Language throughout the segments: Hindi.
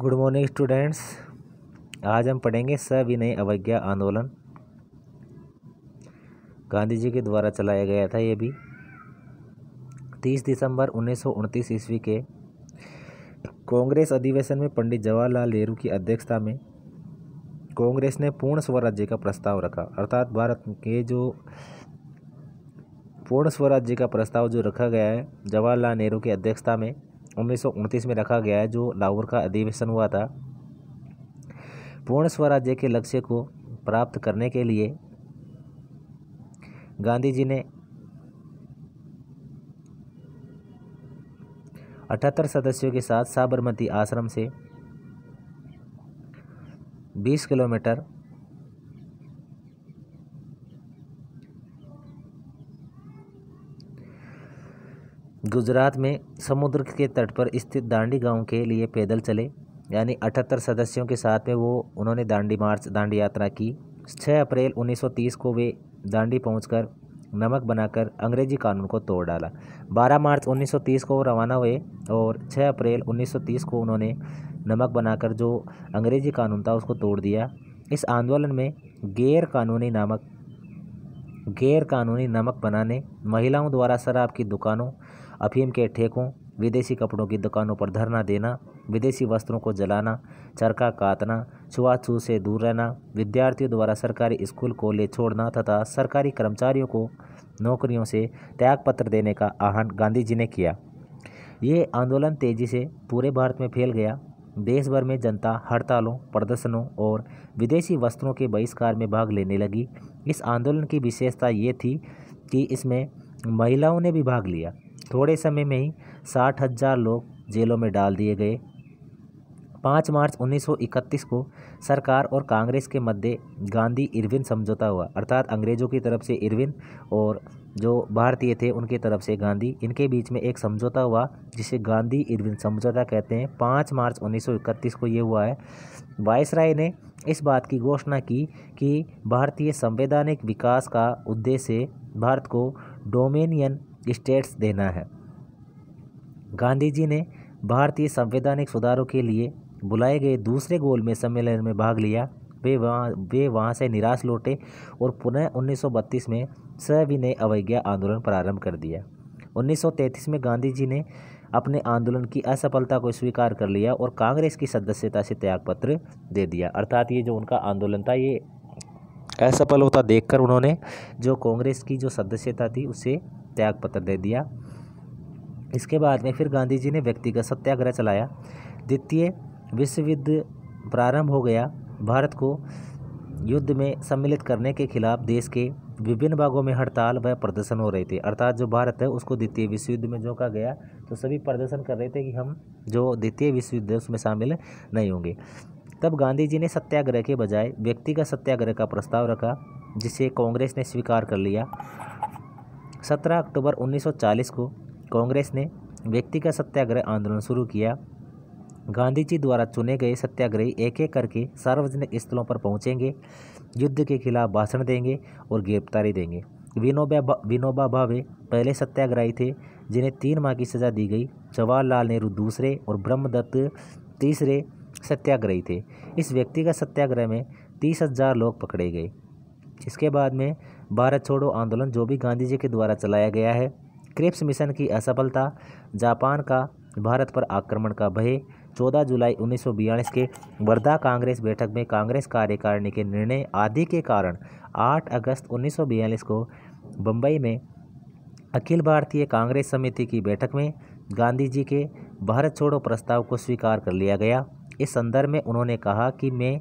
Good morning students. आज हम पढ़ेंगे सविनय अवज्ञा आंदोलन। गांधी जी के द्वारा चलाया गया था। ये भी 30 दिसंबर 1929 ईस्वी के कांग्रेस अधिवेशन में पंडित जवाहरलाल नेहरू की अध्यक्षता में कांग्रेस ने पूर्ण स्वराज्य का प्रस्ताव रखा। अर्थात भारत के जो पूर्ण स्वराज्य का प्रस्ताव जो रखा गया है जवाहरलाल नेहरू की अध्यक्षता में 1929 में रखा गया है, जो लाहौर का अधिवेशन हुआ था। पूर्ण स्वराज्य के लक्ष्य को प्राप्त करने के लिए गांधी जी ने 78 सदस्यों के साथ साबरमती आश्रम से 20 किलोमीटर गुजरात में समुद्र के तट पर स्थित दांडी गांव के लिए पैदल चले। यानी 78 सदस्यों के साथ में उन्होंने दांडी यात्रा की। 6 अप्रैल 1930 को वे दांडी पहुंचकर नमक बनाकर अंग्रेजी कानून को तोड़ डाला। 12 मार्च 1930 को वो रवाना हुए और 6 अप्रैल 1930 को उन्होंने नमक बनाकर जो अंग्रेजी कानून था उसको तोड़ दिया। इस आंदोलन में गैर कानूनी नमक बनाने, महिलाओं द्वारा शराब की दुकानों, अफीम के ठेकों, विदेशी कपड़ों की दुकानों पर धरना देना, विदेशी वस्त्रों को जलाना, चरखा काटना, छुआछूत से दूर रहना, विद्यार्थियों द्वारा सरकारी स्कूल कॉलेज छोड़ना तथा सरकारी कर्मचारियों को नौकरियों से त्यागपत्र देने का आह्वान गांधी जी ने किया। ये आंदोलन तेजी से पूरे भारत में फैल गया। देश भर में जनता हड़तालों, प्रदर्शनों और विदेशी वस्त्रों के बहिष्कार में भाग लेने लगी। इस आंदोलन की विशेषता ये थी कि इसमें महिलाओं ने भी भाग लिया। थोड़े समय में ही 60,000 लोग जेलों में डाल दिए गए। 5 मार्च 1931 को सरकार और कांग्रेस के मध्य गांधी इरविन समझौता हुआ। अर्थात अंग्रेजों की तरफ से इरविन और जो भारतीय थे उनकी तरफ से गांधी, इनके बीच में एक समझौता हुआ जिसे गांधी इरविन समझौता कहते हैं। 5 मार्च 1931 को ये हुआ है। वायसराय ने इस बात की घोषणा की कि भारतीय संवैधानिक विकास का उद्देश्य भारत को डोमिनियन स्टेट्स देना है। गांधी जी ने भारतीय संवैधानिक सुधारों के लिए बुलाए गए दूसरे गोलमेज सम्मेलन में भाग लिया। वे वहाँ से निराश लौटे और पुनः 1932 में सविनय अवज्ञा आंदोलन प्रारंभ कर दिया। 1933 में गांधी जी ने अपने आंदोलन की असफलता को स्वीकार कर लिया और कांग्रेस की सदस्यता से त्यागपत्र दे दिया। अर्थात ये जो उनका आंदोलन था ये असफल होता देखकर उन्होंने जो कांग्रेस की जो सदस्यता थी उससे त्यागपत्र दे दिया। इसके बाद में फिर गांधी जी ने व्यक्तिगत सत्याग्रह चलाया। द्वितीय विश्व युद्ध प्रारंभ हो गया। भारत को युद्ध में सम्मिलित करने के खिलाफ देश के विभिन्न भागों में हड़ताल व प्रदर्शन हो रहे थे। अर्थात जो भारत है उसको द्वितीय विश्व युद्ध में झोंका गया, तो सभी प्रदर्शन कर रहे थे कि हम जो द्वितीय विश्व युद्ध है उसमें शामिल नहीं होंगे। तब गांधी जी ने सत्याग्रह के बजाय व्यक्तिगत सत्याग्रह का प्रस्ताव रखा, जिसे कांग्रेस ने स्वीकार कर लिया। 17 अक्टूबर 1940 को कांग्रेस ने व्यक्तिगत सत्याग्रह आंदोलन शुरू किया। गांधी जी द्वारा चुने गए सत्याग्रही एक एक करके सार्वजनिक स्थलों पर पहुंचेंगे, युद्ध के खिलाफ भाषण देंगे और गिरफ्तारी देंगे। विनोबा भावे पहले सत्याग्रही थे जिन्हें 3 माह की सजा दी गई। जवाहरलाल नेहरू दूसरे और ब्रह्मदत्त तीसरे सत्याग्रही थे। इस व्यक्तिगत सत्याग्रह में 30,000 लोग पकड़े गए। इसके बाद में भारत छोड़ो आंदोलन जो भी गांधी जी के द्वारा चलाया गया है। क्रिप्स मिशन की असफलता, जापान का भारत पर आक्रमण का भय, 14 जुलाई 1942 के वर्धा कांग्रेस बैठक में कांग्रेस कार्यकारिणी के निर्णय आदि के कारण 8 अगस्त 1942 को बम्बई में अखिल भारतीय कांग्रेस समिति की बैठक में गांधी जी के भारत छोड़ो प्रस्ताव को स्वीकार कर लिया गया। इस संदर्भ में उन्होंने कहा कि मैं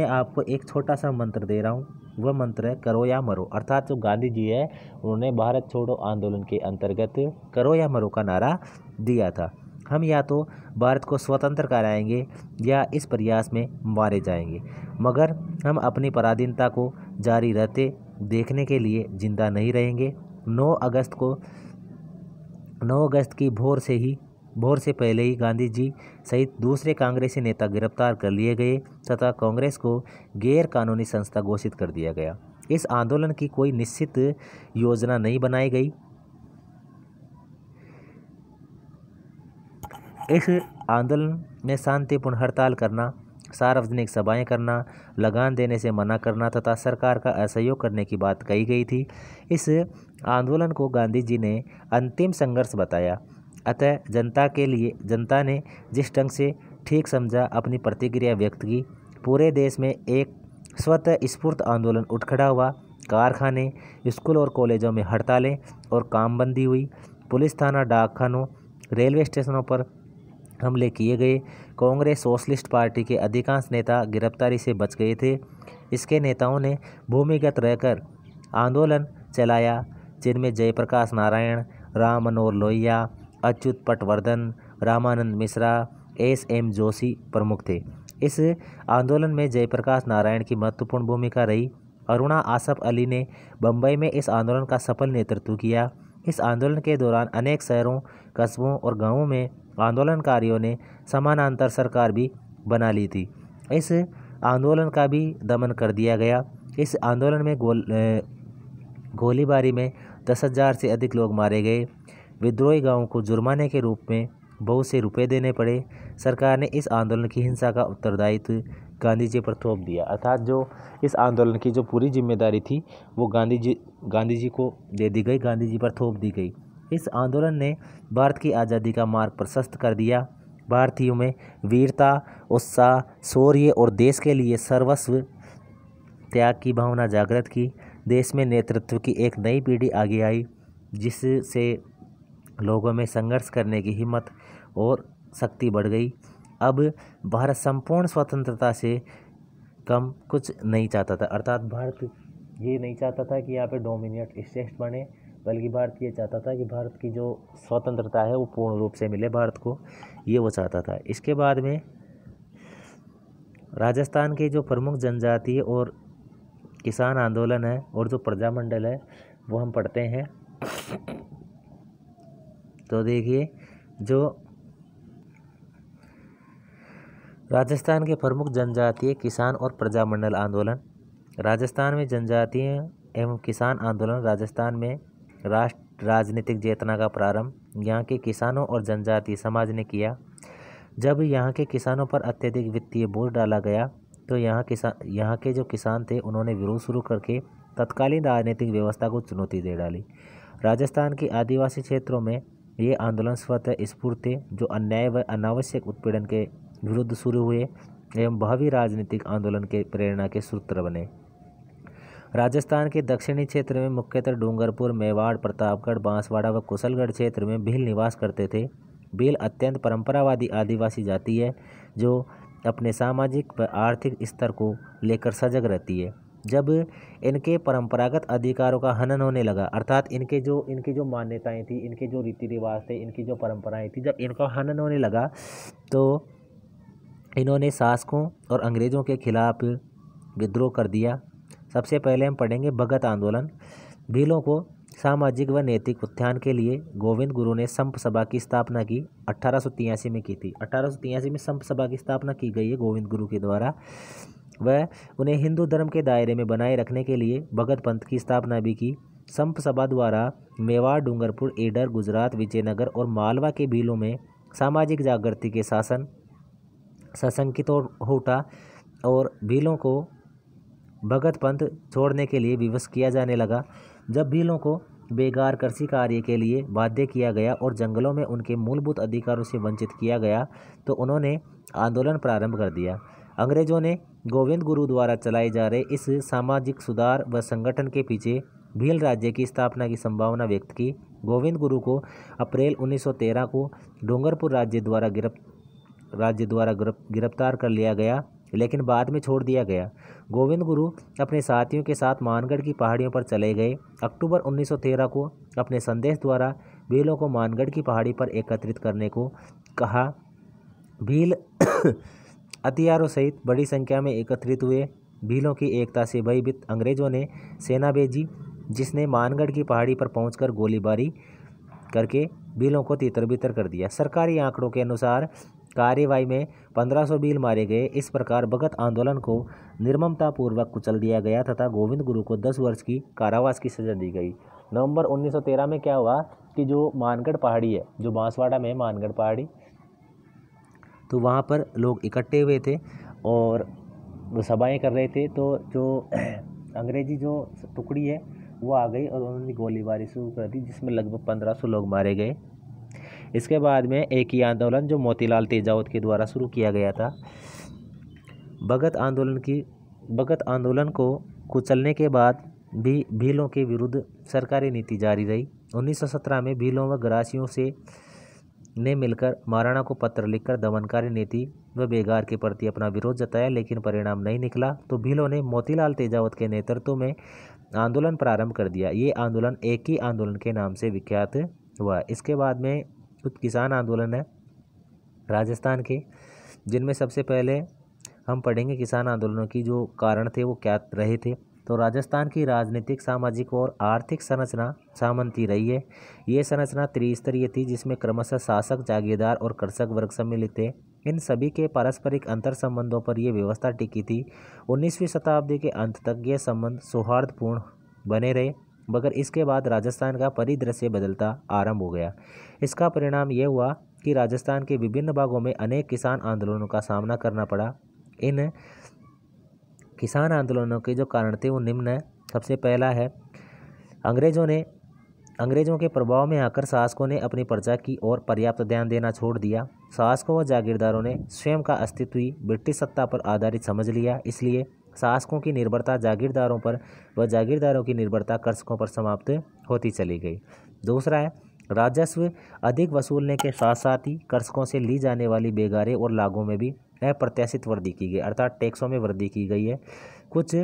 आपको एक छोटा सा मंत्र दे रहा हूँ, वह मंत्र है करो या मरो। अर्थात जो गांधी जी है उन्होंने भारत छोड़ो आंदोलन के अंतर्गत करो या मरो का नारा दिया था। हम या तो भारत को स्वतंत्र कराएंगे या इस प्रयास में मारे जाएंगे, मगर हम अपनी पराधीनता को जारी रहते देखने के लिए जिंदा नहीं रहेंगे। 9 अगस्त की भोर से पहले ही गांधी जी सहित दूसरे कांग्रेसी नेता गिरफ्तार कर लिए गए तथा कांग्रेस को गैर कानूनी संस्था घोषित कर दिया गया। इस आंदोलन की कोई निश्चित योजना नहीं बनाई गई। इस आंदोलन में शांतिपूर्ण हड़ताल करना, सार्वजनिक सभाएं करना, लगान देने से मना करना तथा सरकार का असहयोग करने की बात कही गई थी। इस आंदोलन को गांधी जी ने अंतिम संघर्ष बताया। अतः जनता ने जिस ढंग से ठीक समझा अपनी प्रतिक्रिया व्यक्त की। पूरे देश में एक स्वतः स्फूर्त आंदोलन उठ खड़ा हुआ। कारखाने, स्कूल और कॉलेजों में हड़तालें और कामबंदी हुई। पुलिस थाना, डाकखानों, रेलवे स्टेशनों पर हमले किए गए। कांग्रेस सोशलिस्ट पार्टी के अधिकांश नेता गिरफ्तारी से बच गए थे। इसके नेताओं ने भूमिगत रहकर आंदोलन चलाया, जिनमें जयप्रकाश नारायण, राम मनोहर लोहिया, अच्युत पटवर्धन, रामानंद मिश्रा, एस.एम. जोशी प्रमुख थे। इस आंदोलन में जयप्रकाश नारायण की महत्वपूर्ण भूमिका रही। अरुणा आसफ अली ने बम्बई में इस आंदोलन का सफल नेतृत्व किया। इस आंदोलन के दौरान अनेक शहरों, कस्बों और गांवों में आंदोलनकारियों ने समानांतर सरकार भी बना ली थी। इस आंदोलन का भी दमन कर दिया गया। इस आंदोलन में गोलीबारी में 10,000 से अधिक लोग मारे गए। विद्रोही गांवों को जुर्माने के रूप में बहुत से रुपए देने पड़े। सरकार ने इस आंदोलन की हिंसा का उत्तरदायित्व गांधी जी पर थोप दिया, अर्थात जो इस आंदोलन की जो पूरी जिम्मेदारी थी वो गांधी जी को दे दी गई, गांधी जी पर थोप दी गई। इस आंदोलन ने भारत की आज़ादी का मार्ग प्रशस्त कर दिया। भारतीयों में वीरता, उत्साह, शौर्य और देश के लिए सर्वस्व त्याग की भावना जागृत की। देश में नेतृत्व की एक नई पीढ़ी आगे आई, जिससे लोगों में संघर्ष करने की हिम्मत और शक्ति बढ़ गई। अब भारत संपूर्ण स्वतंत्रता से कम कुछ नहीं चाहता था, अर्थात भारत ये नहीं चाहता था कि यहाँ पे डोमिनेट स्टेट बने, बल्कि भारत ये चाहता था कि भारत की जो स्वतंत्रता है वो पूर्ण रूप से मिले भारत को, ये वो चाहता था। इसके बाद में राजस्थान के जो प्रमुख जनजातीय और किसान आंदोलन है और जो प्रजामंडल है वो हम पढ़ते हैं। तो देखिए, जो राजस्थान के प्रमुख जनजातीय, किसान और प्रजामंडल आंदोलन। राजस्थान में जनजातीय एवं किसान आंदोलन। राजस्थान में राजनीतिक चेतना का प्रारंभ यहाँ के किसानों और जनजातीय समाज ने किया। जब यहाँ के किसानों पर अत्यधिक वित्तीय बोझ डाला गया तो यहाँ के जो किसान थे उन्होंने विरोध शुरू करके तत्कालीन राजनीतिक व्यवस्था को चुनौती दे डाली। राजस्थान के आदिवासी क्षेत्रों में ये आंदोलन स्वतः स्फूर्त थे, जो अन्याय व अनावश्यक उत्पीड़न के विरुद्ध शुरू हुए एवं भावी राजनीतिक आंदोलन के प्रेरणा के सूत्र बने। राजस्थान के दक्षिणी क्षेत्र में मुख्यतः डूंगरपुर, मेवाड़, प्रतापगढ़, बांसवाड़ा व कुशलगढ़ क्षेत्र में भील निवास करते थे। भील अत्यंत परंपरावादी आदिवासी जाति है, जो अपने सामाजिक व आर्थिक स्तर को लेकर सजग रहती है। जब इनके परंपरागत अधिकारों का हनन होने लगा, अर्थात इनकी जो मान्यताएं थी, इनके जो रीति रिवाज थे, इनकी जो परंपराएं थी, जब इनका हनन होने लगा तो इन्होंने शासकों और अंग्रेज़ों के खिलाफ विद्रोह कर दिया। सबसे पहले हम पढ़ेंगे भगत आंदोलन। भीलों को सामाजिक व नैतिक उत्थान के लिए गोविंद गुरु ने संप सभा की स्थापना की 1883 में की थी। 1883 में संप सभा की स्थापना की गई है गोविंद गुरु के द्वारा। वह उन्हें हिंदू धर्म के दायरे में बनाए रखने के लिए भगत पंथ की स्थापना भी की। संप सभा द्वारा मेवाड़, डूंगरपुर, ईडर, गुजरात, विजयनगर और मालवा के भीलों में सामाजिक जागृति के शासन सशंकित हो उठा और भीलों को भगत पंथ छोड़ने के लिए विवश किया जाने लगा। जब भीलों को बेगार कृषि कार्य के लिए बाध्य किया गया और जंगलों में उनके मूलभूत अधिकारों से वंचित किया गया तो उन्होंने आंदोलन प्रारंभ कर दिया। अंग्रेजों ने गोविंद गुरु द्वारा चलाए जा रहे इस सामाजिक सुधार व संगठन के पीछे भील राज्य की स्थापना की संभावना व्यक्त की। गोविंद गुरु को अप्रैल 1913 को डूंगरपुर राज्य द्वारा गिरफ्तार कर लिया गया, लेकिन बाद में छोड़ दिया गया। गोविंद गुरु अपने साथियों के साथ मानगढ़ की पहाड़ियों पर चले गए। अक्टूबर 1913 को अपने संदेश द्वारा भीलों को मानगढ़ की पहाड़ी पर एकत्रित करने को कहा। भील हथियारों सहित बड़ी संख्या में एकत्रित हुए। भीलों की एकता से भयभीत अंग्रेजों ने सेना भेजी, जिसने मानगढ़ की पहाड़ी पर पहुंचकर गोलीबारी करके भीलों को तितर-बितर कर दिया। सरकारी आंकड़ों के अनुसार कार्रवाई में 1500 भील मारे गए। इस प्रकार भगत आंदोलन को निर्ममतापूर्वक कुचल दिया गया तथा गोविंद गुरु को 10 वर्ष की कारावास की सजा दी गई। नवंबर 1913 में क्या हुआ कि जो मानगढ़ पहाड़ी है, जो बांसवाड़ा में मानगढ़ पहाड़ी, तो वहाँ पर लोग इकट्ठे हुए थे और सभाएं कर रहे थे। तो जो अंग्रेजी जो टुकड़ी है वो आ गई और उन्होंने गोलीबारी शुरू कर दी, जिसमें लगभग 1500 लोग मारे गए। इसके बाद में एक ही आंदोलन जो मोतीलाल तेजावत के द्वारा शुरू किया गया था, भगत आंदोलन को कुचलने के बाद भी भीलों के विरुद्ध सरकारी नीति जारी रही। 1917 में भीलों व गरासियों से ने मिलकर महाराणा को पत्र लिखकर दमनकारी नीति व बेगार के प्रति अपना विरोध जताया, लेकिन परिणाम नहीं निकला। तो भीलों ने मोतीलाल तेजावत के नेतृत्व में आंदोलन प्रारंभ कर दिया। ये आंदोलन एक ही आंदोलन के नाम से विख्यात हुआ। इसके बाद में कुछ किसान आंदोलन है राजस्थान के, जिनमें सबसे पहले हम पढ़ेंगे किसान आंदोलनों की जो कारण थे वो क्या रहे थे। तो राजस्थान की राजनीतिक, सामाजिक और आर्थिक संरचना सामंती रही है। ये संरचना त्रिस्तरीय थी, जिसमें क्रमशः शासक, जागीरदार और कृषक वर्ग सम्मिलित थे। इन सभी के पारस्परिक अंतर संबंधों पर यह व्यवस्था टिकी थी। 19वीं शताब्दी के अंत तक ये संबंध सौहार्दपूर्ण बने रहे, मगर इसके बाद राजस्थान का परिदृश्य बदलता आरंभ हो गया। इसका परिणाम यह हुआ कि राजस्थान के विभिन्न भागों में अनेक किसान आंदोलनों का सामना करना पड़ा। इन किसान आंदोलनों के जो कारण थे वो निम्न है। सबसे पहला है, अंग्रेजों के प्रभाव में आकर शासकों ने अपनी प्रजा की ओर पर्याप्त ध्यान देना छोड़ दिया। शासकों व जागीरदारों ने स्वयं का अस्तित्व ही ब्रिटिश सत्ता पर आधारित समझ लिया। इसलिए शासकों की निर्भरता जागीरदारों पर व जागीरदारों की निर्भरता कृषकों पर समाप्त होती चली गई। दूसरा है, राजस्व अधिक वसूलने के साथ साथ ही कृषकों से ली जाने वाली बेगारे और लागों में भी अप्रत्याशित वृद्धि की गई, अर्थात टैक्सों में वृद्धि की गई है। कुछ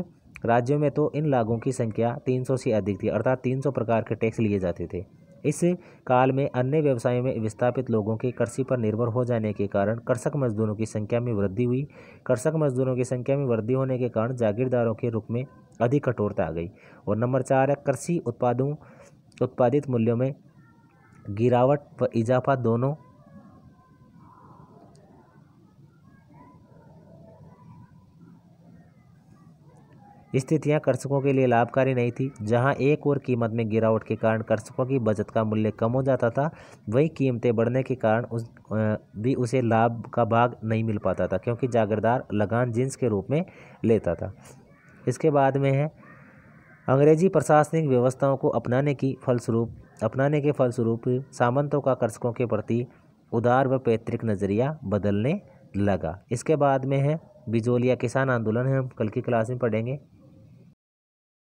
राज्यों में तो इन लागों की संख्या 300 से अधिक थी, अर्थात 300 प्रकार के टैक्स लिए जाते थे। इस काल में अन्य व्यवसायों में विस्थापित लोगों के कृषि पर निर्भर हो जाने के कारण कृषक मजदूरों की संख्या में वृद्धि हुई। कृषक मजदूरों की संख्या में वृद्धि होने के कारण जागीरदारों के रुख में अधिक कठोरता आ गई। और नंबर 4 है, कृषि उत्पादित मूल्यों में गिरावट व इजाफा दोनों स्थितियां कृषकों के लिए लाभकारी नहीं थी। जहां एक और कीमत में गिरावट के कारण कृषकों की बचत का मूल्य कम हो जाता था, वही कीमतें बढ़ने के कारण भी उसे लाभ का भाग नहीं मिल पाता था, क्योंकि जागीरदार लगान जिन्स के रूप में लेता था। इसके बाद में है, अंग्रेजी प्रशासनिक व्यवस्थाओं को अपनाने के फलस्वरूप सामंतों का कृषकों के प्रति उदार व पैतृक नज़रिया बदलने लगा। इसके बाद में है बिजोलिया किसान आंदोलन है, हम कल की क्लास में पढ़ेंगे।